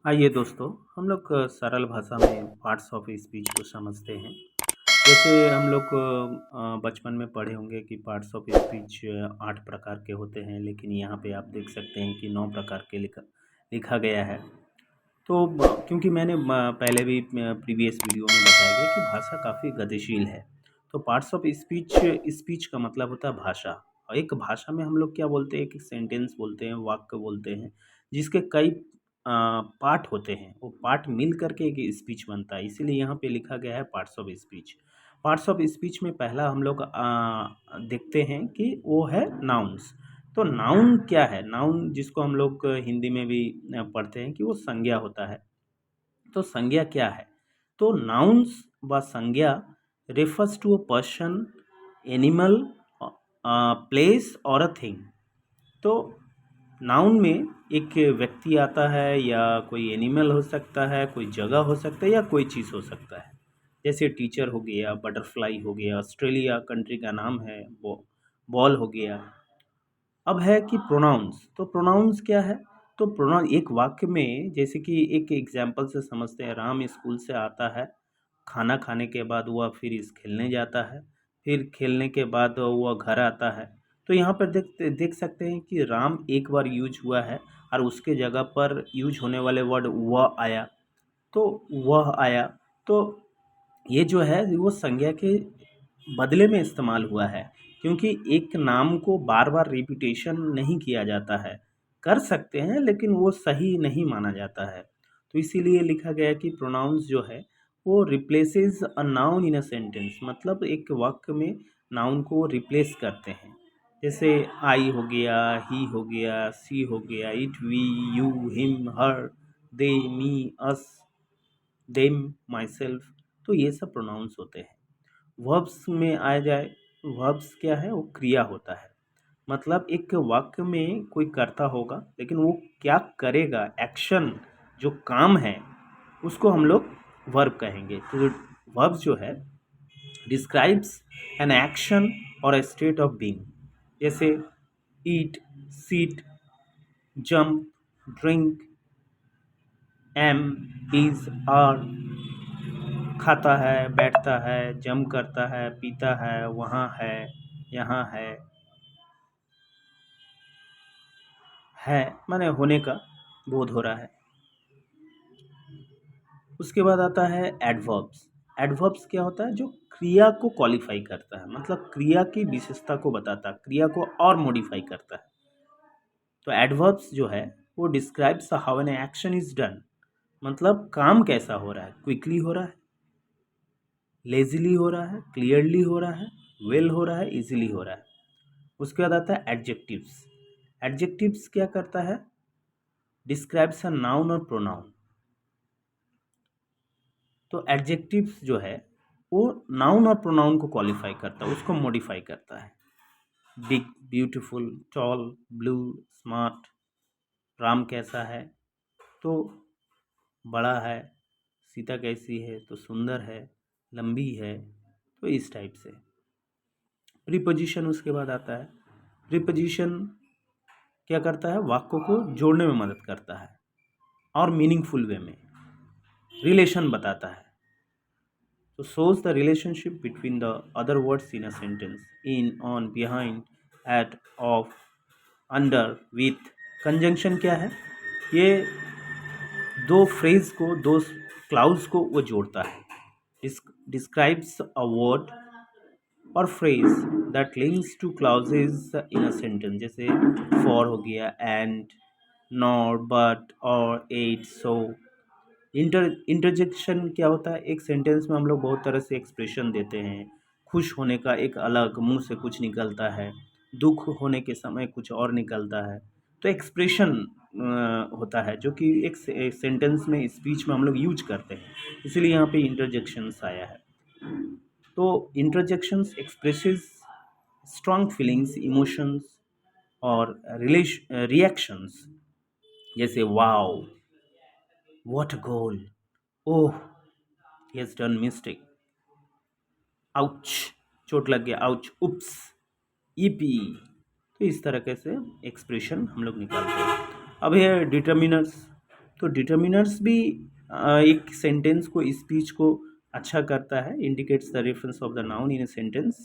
आइए दोस्तों, हम लोग सरल भाषा में पार्ट्स ऑफ स्पीच को समझते हैं। जैसे हम लोग बचपन में पढ़े होंगे कि पार्ट्स ऑफ स्पीच 8 प्रकार के होते हैं, लेकिन यहाँ पे आप देख सकते हैं कि 9 प्रकार के लिखा लिखा गया है। तो क्योंकि मैंने पहले भी प्रीवियस वीडियो में बताया गया कि भाषा काफ़ी गतिशील है। तो पार्ट्स ऑफ स्पीच स्पीच का मतलब होता है भाषा। और एक भाषा में हम लोग क्या बोलते हैं, एक सेंटेंस बोलते हैं, वाक्य बोलते हैं, जिसके कई पार्ट होते हैं। वो पार्ट मिल करके एक स्पीच बनता है, इसीलिए यहाँ पे लिखा गया है parts of speech. Parts of speech में पहला हम लोग देखते हैं कि वो है नाउन्स। तो नाउन क्या है? नाउन जिसको हम लोग हिंदी में भी पढ़ते हैं कि वो संज्ञा होता है। तो संज्ञा क्या है? तो नाउन्स व संज्ञा refers to a person, animal, place और अ थिंग। तो नाउन में एक व्यक्ति आता है, या कोई एनिमल हो सकता है, कोई जगह हो सकता है, या कोई चीज़ हो सकता है। जैसे टीचर हो गया, बटरफ्लाई हो गया, ऑस्ट्रेलिया कंट्री का नाम है, वो बॉल हो गया। अब है कि प्रोनाउंस। तो प्रोनाउंस क्या है? तो प्रोनाउन एक वाक्य में, जैसे कि एक एग्जांपल से समझते हैं। राम स्कूल से आता है, खाना खाने के बाद वह फिर इस खेलने जाता है, फिर खेलने के बाद वह घर आता है। तो यहाँ पर देख सकते हैं कि राम एक बार यूज हुआ है, और उसके जगह पर यूज होने वाले वर्ड वह आया। तो वह आया, तो ये जो है वो संज्ञा के बदले में इस्तेमाल हुआ है, क्योंकि एक नाम को बार बार रिपीटेशन नहीं किया जाता है। कर सकते हैं, लेकिन वो सही नहीं माना जाता है। तो इसीलिए लिखा गया कि प्रोनाउंस जो है वो replaces a noun in a sentence, मतलब एक वाक्य में नाउन को रिप्लेस करते हैं। जैसे आई हो गया, ही हो गया, सी हो गया, it, we, you, him, her, they, me, us, them, myself. तो ये सब प्रोनाउंस होते हैं। वर्ब्स में आया जाए, वर्ब्स क्या है? वो क्रिया होता है। मतलब एक वाक्य में कोई कर्ता होगा, लेकिन वो क्या करेगा, एक्शन जो काम है, उसको हम लोग वर्ब कहेंगे। तो वर्ब जो है डिस्क्राइब्स एन एक्शन और अ स्टेट ऑफ बीइंग। जैसे eat, sit, jump, drink, am, is, are. खाता है, बैठता है, जंप करता है, पीता है, वहाँ है, यहाँ है माने होने का बोध हो रहा है। उसके बाद आता है एडवर्ब्स। एडवर्ब्स क्या होता है? जो क्रिया को क्वालिफाई करता है, मतलब क्रिया की विशेषता को बताता है, क्रिया को और मॉडिफाई करता है। तो एडवर्ब्स जो है वो describes how an action is done, मतलब काम कैसा हो रहा है, क्विकली हो रहा है, लेजीली हो रहा है, क्लियरली हो रहा है, वेल हो रहा है, इजीली हो रहा है। उसके बाद आता है एडजेक्टिव्स। एडजेक्टिव्स क्या करता है? डिस्क्राइब्स अ नाउन और प्रोनाउन। तो एडजेक्टिव्स जो है वो नाउन और प्रोनाउन को क्वालिफाई करता है, उसको मॉडिफाई करता है। Big, beautiful, tall, blue, smart. Ram कैसा है? तो बड़ा है। सीता कैसी है? तो सुंदर है, लंबी है। तो इस टाइप से प्रीपोजिशन उसके बाद आता है। प्रीपोजिशन क्या करता है? वाक्यों को जोड़ने में मदद करता है, और मीनिंगफुल वे में रिलेशन बताता है। तो shows the relationship between the other words in a sentence: in, on, behind, at, of, under, with। Conjunction क्या है? ये दो फ्रेज को, दो क्लाउज को वो जोड़ता है। Describes a word or phrase that links two clauses in a sentence. जैसे फॉर हो गया, and, not, but, or, yet, so. Interjection क्या होता है? एक सेंटेंस में हम लोग बहुत तरह से एक्सप्रेशन देते हैं। खुश होने का एक अलग, मुंह से कुछ निकलता है, दुख होने के समय कुछ और निकलता है। तो एक्सप्रेशन होता है, जो कि एक सेंटेंस में, स्पीच में हम लोग यूज करते हैं। इसीलिए यहाँ पे इंटरजेक्शंस आया है। तो interjections expresses strong feelings, emotions और रिएक्शंस। जैसे wow, what a goal, oh, he has done mistake, ouch, चोट लग गया, आउच, उप्स, ईपी। तो इस तरह के से एक्सप्रेशन हम लोग निकालते हैं। अब है डिटर्मिनर्स। तो डिटर्मिनर्स भी एक सेंटेंस को स्पीच को अच्छा करता है, indicates the reference of the noun in a sentence.